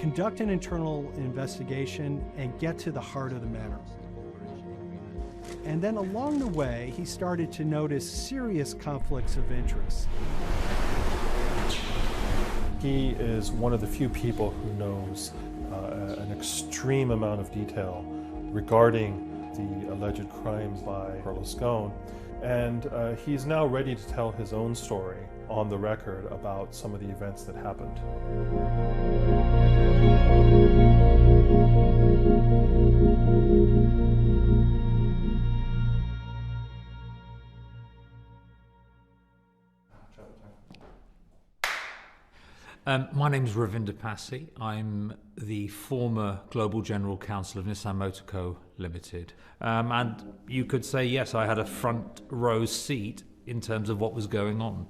conduct an internal investigation and get to the heart of the matter. And then along the way, he started to notice serious conflicts of interest. He is one of the few people who knows an extreme amount of detail regarding the alleged crimes by Carlos Ghosn, and he's now ready to tell his own story on the record about some of the events that happened. My name is Ravinder Passy. I'm the former Global General Counsel of Nissan Motor Co. Limited. And you could say, yes, I had a front row seat in terms of what was going on.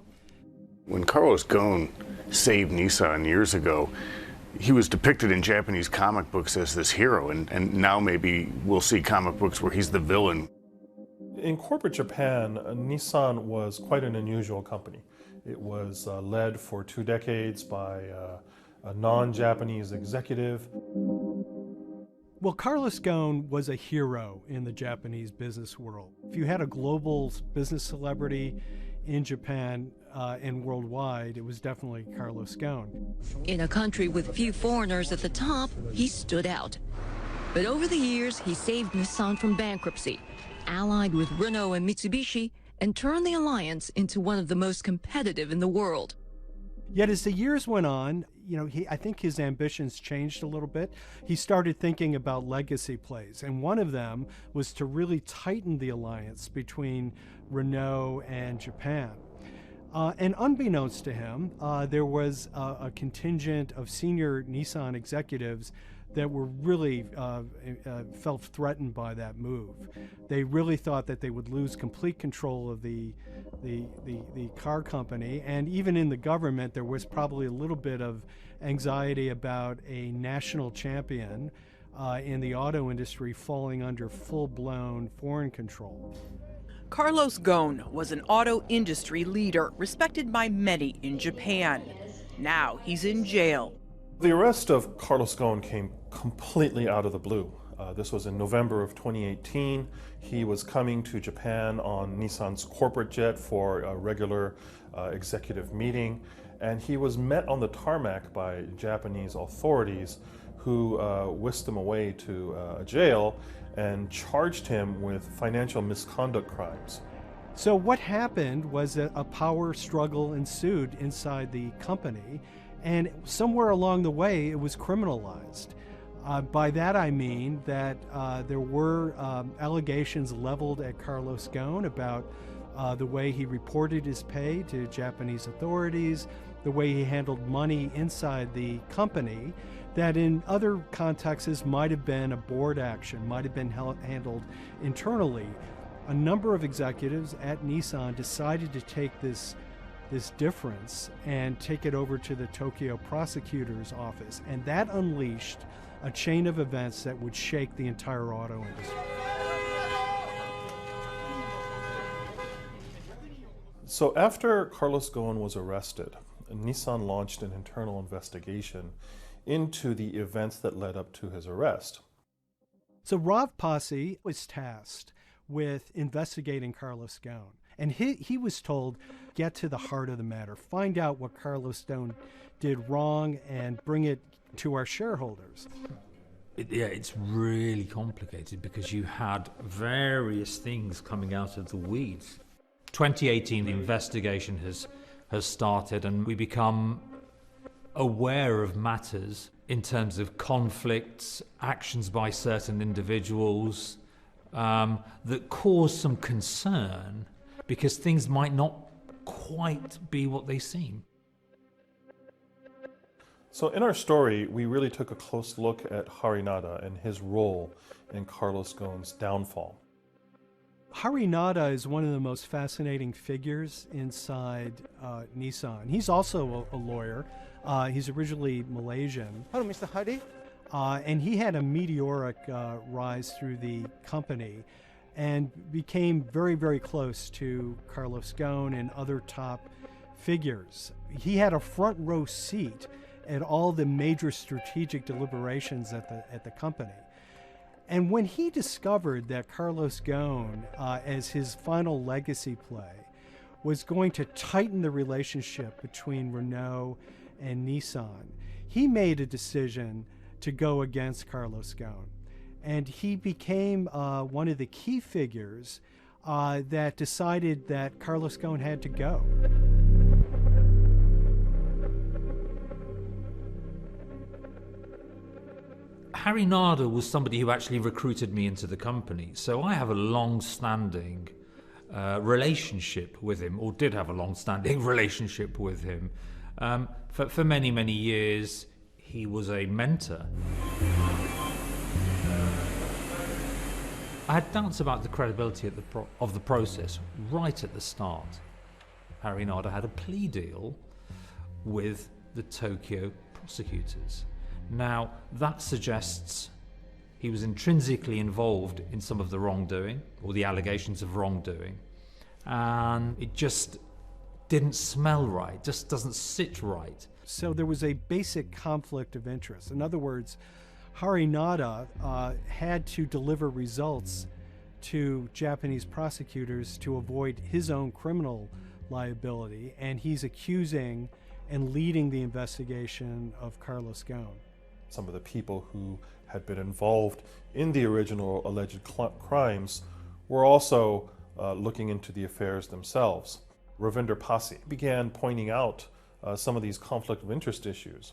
When Carlos Ghosn saved Nissan years ago, he was depicted in Japanese comic books as this hero, and now maybe we'll see comic books where he's the villain. In corporate Japan, Nissan was quite an unusual company. It was led for 2 decades by a non-Japanese executive. Well, Carlos Ghosn was a hero in the Japanese business world. If you had a global business celebrity in Japan and worldwide, it was definitely Carlos Ghosn. In a country with few foreigners at the top, he stood out. But over the years, he saved Nissan from bankruptcy, allied with Renault and Mitsubishi, and turned the alliance into one of the most competitive in the world. Yet as the years went on, I think his ambitions changed a little bit. He started thinking about legacy plays, and one of them was to really tighten the alliance between Renault and Japan. And unbeknownst to him, there was a contingent of senior Nissan executives that were really felt threatened by that move. They really thought that they would lose complete control of the car company, and even in the government there was probably a little bit of anxiety about a national champion in the auto industry falling under full-blown foreign control. Carlos Ghosn was an auto industry leader, respected by many in Japan. Now he's in jail. The arrest of Carlos Ghosn came completely out of the blue. This was in November of 2018. He was coming to Japan on Nissan's corporate jet for a regular executive meeting, and he was met on the tarmac by Japanese authorities who whisked him away to a jail and charged him with financial misconduct crimes. So what happened was that a power struggle ensued inside the company, and somewhere along the way it was criminalized. By that I mean that there were allegations leveled at Carlos Ghosn about the way he reported his pay to Japanese authorities, the way he handled money inside the company, that in other contexts might have been a board action, might have been handled internally. A number of executives at Nissan decided to take this difference and take it over to the Tokyo prosecutor's office, and that unleashed a chain of events that would shake the entire auto industry. So after Carlos Ghosn was arrested, Nissan launched an internal investigation into the events that led up to his arrest. So Rav Passy was tasked with investigating Carlos Ghosn, and he was told, get to the heart of the matter, find out what Carlos Ghosn did wrong and bring it to our shareholders. It's really complicated because you had various things coming out of the weeds. 2018, the investigation has started, and we become aware of matters in terms of conflicts, actions by certain individuals that cause some concern because things might not quite be what they seem. So in our story, we really took a close look at Harinada and his role in Carlos Ghosn's downfall. Harinada is one of the most fascinating figures inside Nissan. He's also a lawyer. He's originally Malaysian. Hello, Mr. Hari. And he had a meteoric rise through the company and became very, very close to Carlos Ghosn and other top figures. He had a front row seat at all the major strategic deliberations at the company. And when he discovered that Carlos Ghosn, as his final legacy play, was going to tighten the relationship between Renault and Nissan, he made a decision to go against Carlos Ghosn. And he became one of the key figures that decided that Carlos Ghosn had to go. Harry Narder was somebody who actually recruited me into the company, so I have a long-standing relationship with him, or did have a long-standing relationship with him. For many, many years, he was a mentor. I had doubts about the credibility of the process right at the start. Harry Narder had a plea deal with the Tokyo prosecutors. Now, that suggests he was intrinsically involved in some of the wrongdoing, or the allegations of wrongdoing, and it just didn't smell right, just doesn't sit right. So there was a basic conflict of interest. In other words, Harry Narder had to deliver results to Japanese prosecutors to avoid his own criminal liability, and he's accusing and leading the investigation of Carlos Ghosn. Some of the people who had been involved in the original alleged crimes were also looking into the affairs themselves. Ravinder Pasi began pointing out some of these conflict of interest issues.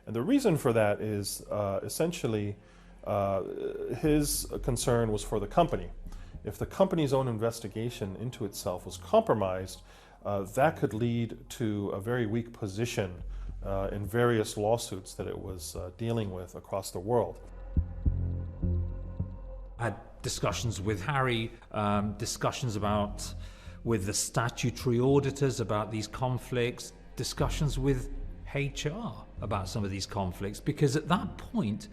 And the reason for that is essentially his concern was for the company. If the company's own investigation into itself was compromised, that could lead to a very weak position in various lawsuits that it was dealing with across the world. I had discussions with Harry, discussions with the statutory auditors about these conflicts, discussions with HR about some of these conflicts, because at that point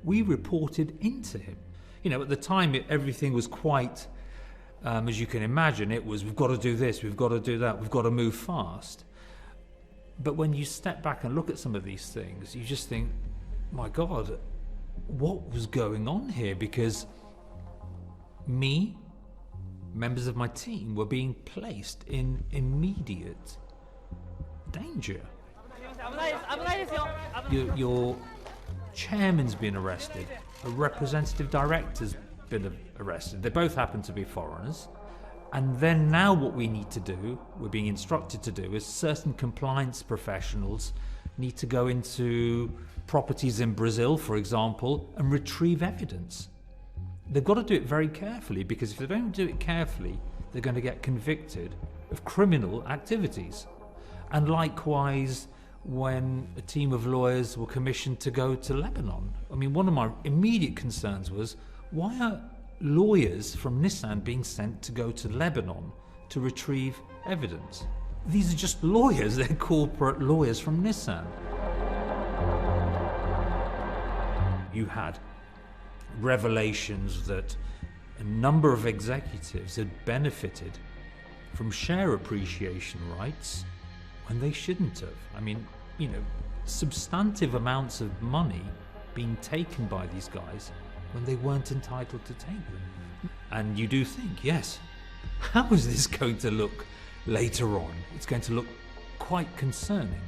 we reported into him. You know, at the time everything was quite, as you can imagine, it was, we've got to do this, we've got to do that, we've got to move fast. But when you step back and look at some of these things, you just think, my God, what was going on here? Because members of my team were being placed in immediate danger. Your chairman's been arrested, a representative director's been arrested. They both happen to be foreigners. And then now what we need to do, we're being instructed to do, is certain compliance professionals need to go into properties in Brazil, for example, and retrieve evidence. They've got to do it very carefully, because if they don't do it carefully, they're going to get convicted of criminal activities. And likewise, when a team of lawyers were commissioned to go to Lebanon, I mean, one of my immediate concerns was, why are lawyers from Nissan being sent to go to Lebanon to retrieve evidence? These are just lawyers, they're corporate lawyers from Nissan. You had revelations that a number of executives had benefited from share appreciation rights when they shouldn't have. I mean, you know, substantive amounts of money being taken by these guys when they weren't entitled to take them. And you do think, yes, how is this going to look later on? It's going to look quite concerning.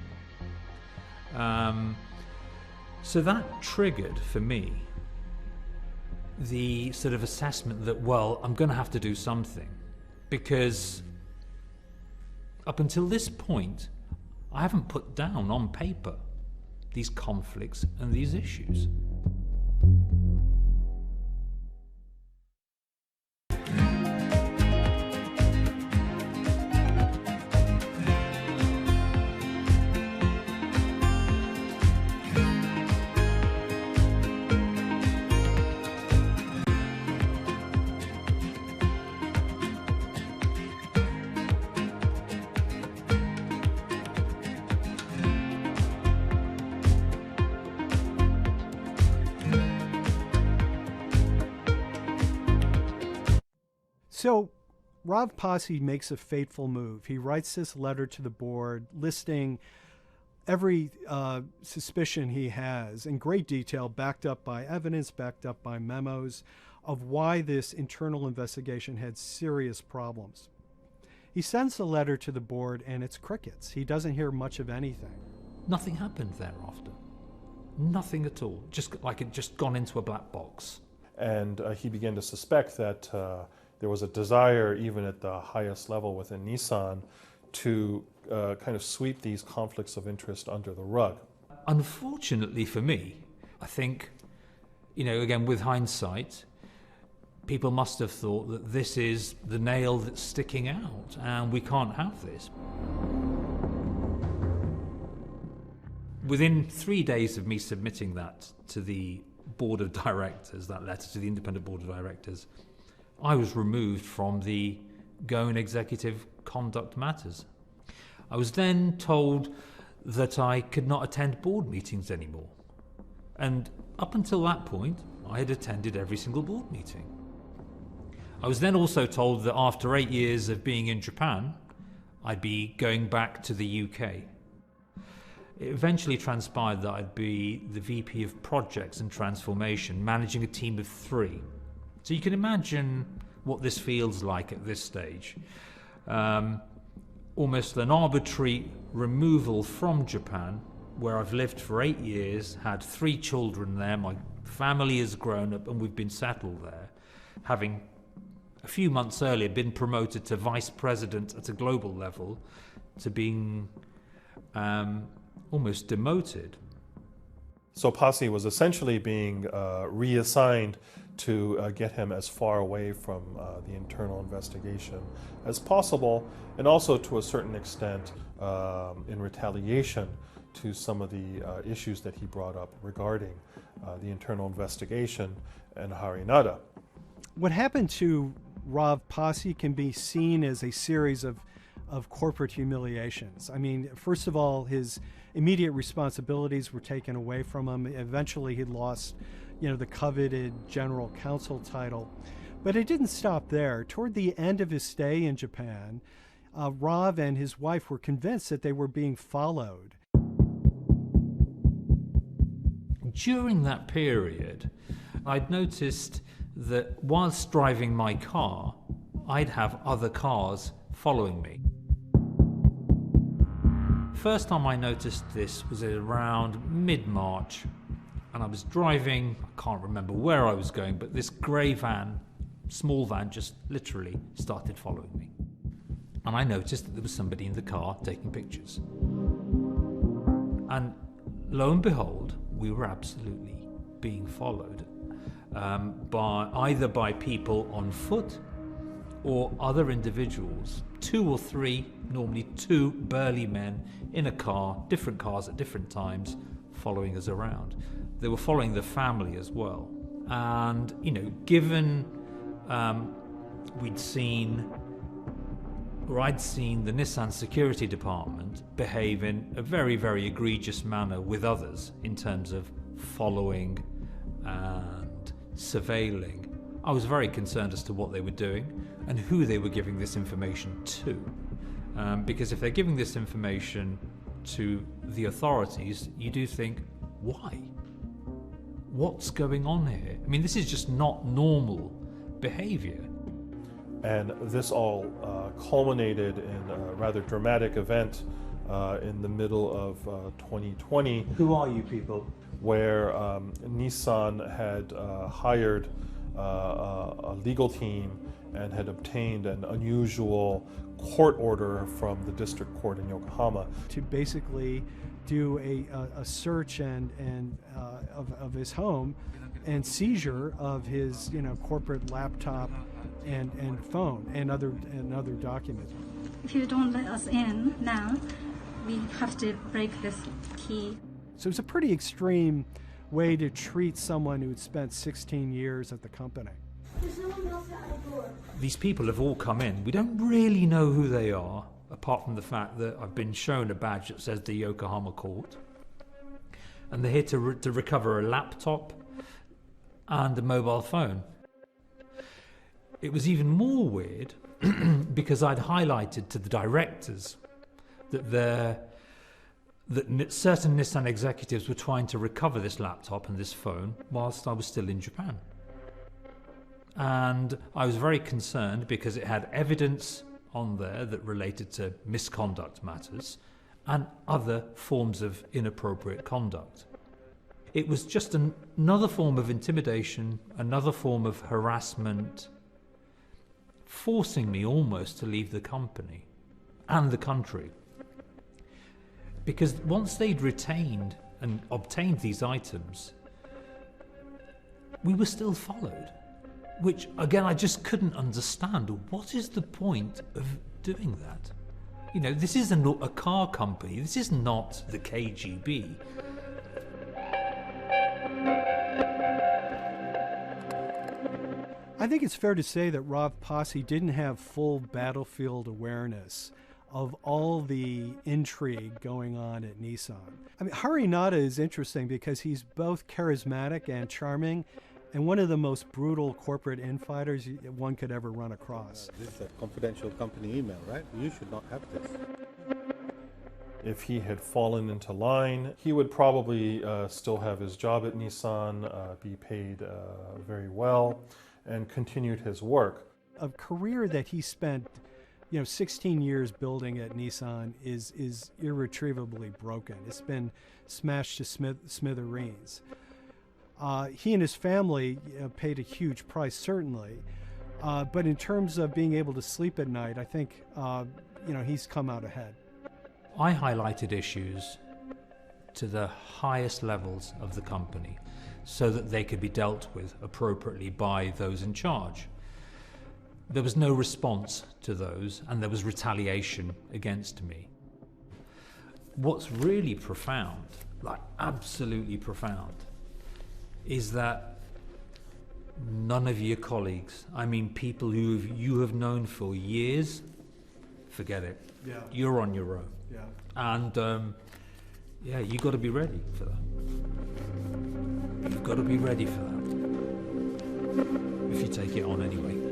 So that triggered for me the sort of assessment that, well, I'm going to have to do something, because up until this point, I haven't put down on paper these conflicts and these issues. So Rav Pasi makes a fateful move. He writes this letter to the board listing every suspicion he has in great detail, backed up by evidence, backed up by memos, of why this internal investigation had serious problems. He sends a letter to the board and it's crickets. He doesn't hear much of anything. Nothing happened thereafter. Nothing at all. Just like it just gone into a black box. And he began to suspect that there was a desire, even at the highest level within Nissan, to kind of sweep these conflicts of interest under the rug. Unfortunately for me, I think, again, with hindsight, people must have thought that this is the nail that's sticking out, and we can't have this. Within 3 days of me submitting that to the board of directors, that letter to the independent board of directors, I was removed from the Ghosn Executive Conduct Matters. I was then told that I could not attend board meetings anymore. And up until that point, I had attended every single board meeting. I was then also told that after 8 years of being in Japan, I'd be going back to the UK. It eventually transpired that I'd be the VP of Projects and Transformation, managing a team of 3. So you can imagine what this feels like at this stage. Almost an arbitrary removal from Japan, where I've lived for 8 years, had 3 children there, my family has grown up and we've been settled there, having a few months earlier been promoted to vice president at a global level, to being almost demoted. So Pasi was essentially being reassigned to get him as far away from the internal investigation as possible, and also to a certain extent in retaliation to some of the issues that he brought up regarding the internal investigation and Harinada. What happened to Rav Pasi can be seen as a series of corporate humiliations. I mean, first of all, his immediate responsibilities were taken away from him. Eventually, he lost, the coveted general counsel title. But it didn't stop there. Toward the end of his stay in Japan, Rav and his wife were convinced that they were being followed. During that period, I'd noticed that whilst driving my car, I'd have other cars following me. First time I noticed this was around mid-March, and I was driving, I can't remember where I was going, but this grey van, small van, just literally started following me. And I noticed that there was somebody in the car taking pictures. And lo and behold, we were absolutely being followed by people on foot or other individuals, 2 or 3, normally 2 burly men in a car, different cars at different times, following us around. They were following the family as well. And, given I'd seen the Nissan security department behave in a very, very egregious manner with others in terms of following and surveilling, I was very concerned as to what they were doing and who they were giving this information to. Because if they're giving this information to the authorities, you do think, why? What's going on here? I mean, this is just not normal behavior. And this all culminated in a rather dramatic event in the middle of 2020. Who are you people? Where Nissan had hired a legal team and had obtained an unusual court order from the district court in Yokohama to basically do a search and of his home and seizure of his corporate laptop and phone and other documents. If you don't let us in now, we have to break this key. So it's a pretty extreme way to treat someone who had spent 16 years at the company. There's no one else at the door. These people have all come in. We don't really know who they are, apart from the fact that I've been shown a badge that says the Yokohama court. And they're here to recover a laptop and a mobile phone. It was even more weird because I'd highlighted to the directors that their that certain Nissan executives were trying to recover this laptop and this phone whilst I was still in Japan. And I was very concerned because it had evidence on there that related to misconduct matters and other forms of inappropriate conduct. It was just another form of intimidation, another form of harassment, forcing me almost to leave the company and the country. Because once they'd retained and obtained these items, we were still followed, which again I just couldn't understand. What is the point of doing that? You know, this is a car company, this is not the KGB. I think it's fair to say that Rob Posse didn't have full battlefield awareness of all the intrigue going on at Nissan. I mean, Harinata is interesting because he's both charismatic and charming, and one of the most brutal corporate infighters one could ever run across. This is a confidential company email, right? You should not have this. If he had fallen into line, he would probably still have his job at Nissan, be paid very well, and continued his work. A career that he spent 16 years building at Nissan is irretrievably broken. It's been smashed to smithereens. He and his family paid a huge price, certainly. But in terms of being able to sleep at night, I think he's come out ahead. I highlighted issues to the highest levels of the company so that they could be dealt with appropriately by those in charge. There was no response to those, and there was retaliation against me. What's really profound, like absolutely profound, is that none of your colleagues, I mean people who you have known for years, forget it. Yeah. You're on your own. Yeah. And you got to be ready for that. You've got to be ready for that. If you take it on anyway.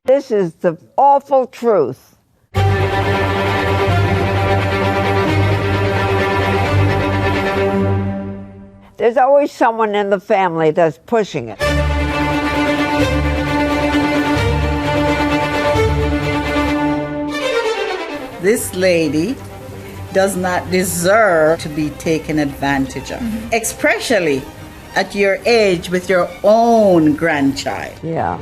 This is the awful truth. There's always someone in the family that's pushing it. This lady does not deserve to be taken advantage of, especially at your age with your own grandchild. Yeah.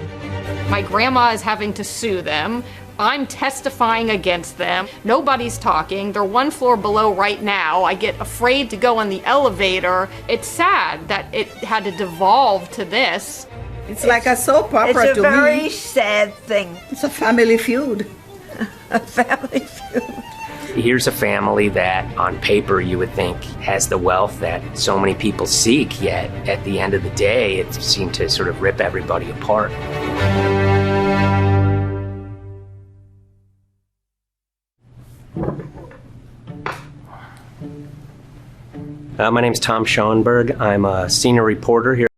My grandma is having to sue them. I'm testifying against them. Nobody's talking. They're one floor below right now. I get afraid to go on the elevator. It's sad that it had to devolve to this. It's like a soap opera to me. It's a very sad thing. It's a family feud. A family feud. Here's a family that, on paper, you would think has the wealth that so many people seek, yet at the end of the day, it seemed to sort of rip everybody apart. My name's Tom Schoenberg. I'm a senior reporter here.